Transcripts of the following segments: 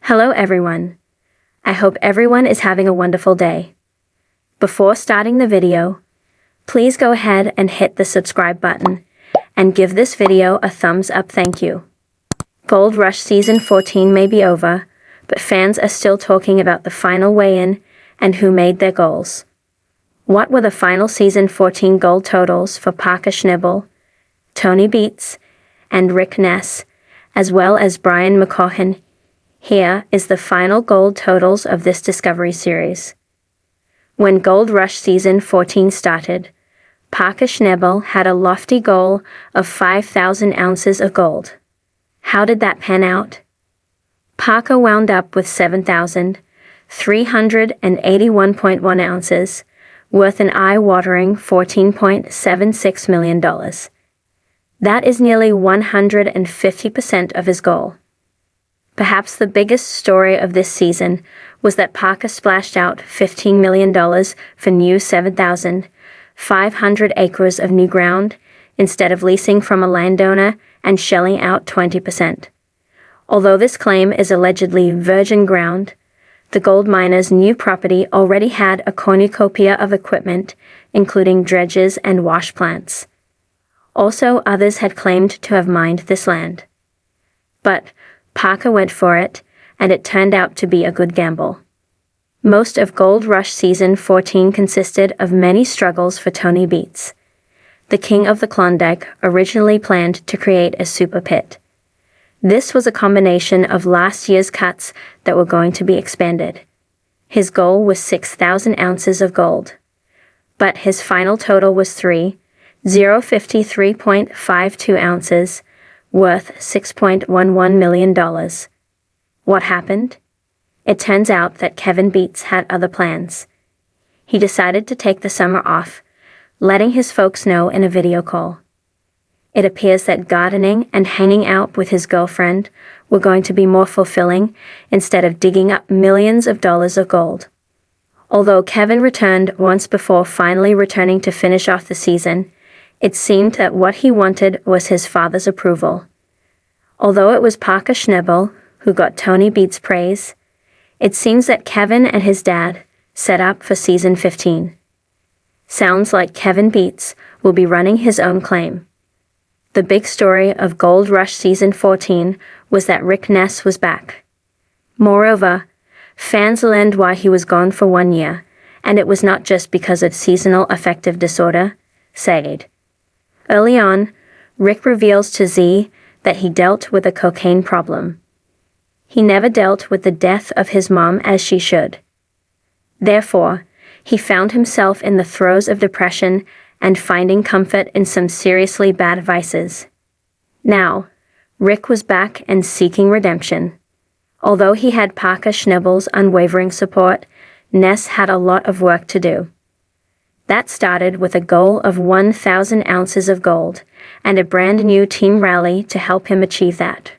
Hello everyone. I hope everyone is having a wonderful day. Before starting the video, please go ahead and hit the subscribe button and give this video a thumbs up. Thank you. Gold Rush Season 14 may be over, but fans are still talking about the final weigh-in and who made their goals. What were the final Season 14 gold totals for Paca, Tony Beats, and Rick Ness, as well as Brian McCaughan? Here is the final gold totals of this Discovery Series. When Gold Rush Season 14 started, Paca had a lofty goal of 5,000 ounces of gold. How did that pan out? Paca wound up with 7,381.1 ounces, worth an eye-watering $14.76 million. That is nearly 150% of his goal. Perhaps the biggest story of this season was that Paca splashed out $15 million for new 7,500 acres of new ground, instead of leasing from a landowner and shelling out 20%. Although this claim is allegedly virgin ground, the gold miner's new property already had a cornucopia of equipment, including dredges and wash plants. Also, others had claimed to have mined this land. But Paca went for it, and it turned out to be a good gamble. Most of Gold Rush Season 14 consisted of many struggles for Tony Beats. The king of the Klondike originally planned to create a super pit. This was a combination of last year's cuts that were going to be expanded. His goal was 6,000 ounces of gold. But his final total was 3,053.52 ounces, worth $6.11 million. What happened? It turns out that Kevin Beats had other plans. He decided to take the summer off, letting his folks know in a video call. It appears that gardening and hanging out with his girlfriend were going to be more fulfilling instead of digging up millions of dollars of gold. Although Kevin returned once before finally returning to finish off the season, it seemed that what he wanted was his father's approval. Although it was Paca who got Tony Beats' praise, it seems that Kevin and his dad set up for Season 15. Sounds like Kevin Beats will be running his own claim. The big story of Gold Rush Season 14 was that Rick Ness was back. Moreover, fans learned why he was gone for 1 year, and it was not just because of seasonal affective disorder, SAD. Early on, Rick reveals to Z that he dealt with a cocaine problem. He never dealt with the death of his mom as she should. Therefore, he found himself in the throes of depression and finding comfort in some seriously bad vices. Now, Rick was back and seeking redemption. Although he had Paca unwavering support, Ness had a lot of work to do. That started with a goal of 1,000 ounces of gold, and a brand new team rally to help him achieve that.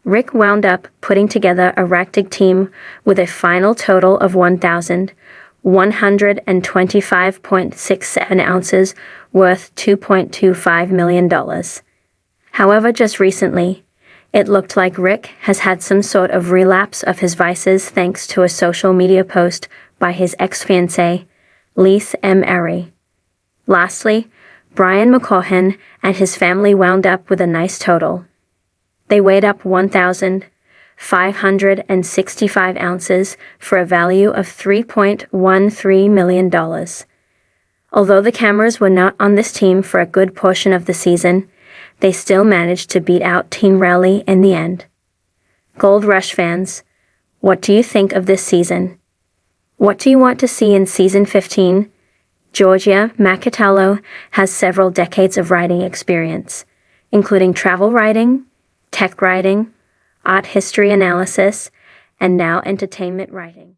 Rick wound up putting together a ragtag team with a final total of 1,125.67 ounces, worth $2.25 million. However, just recently, it looked like Rick has had some sort of relapse of his vices thanks to a social media post by his ex-fiancée, Lise M. Airy. Lastly, Brian McCaughan and his family wound up with a nice total. They weighed up 1,565 ounces for a value of $3.13 million. Although the cameras were not on this team for a good portion of the season, they still managed to beat out Team Rally in the end. Gold Rush fans, what do you think of this season? What do you want to see in Season 15? Georgia Macatello has several decades of writing experience, including travel writing, tech writing, art history analysis, and now entertainment writing.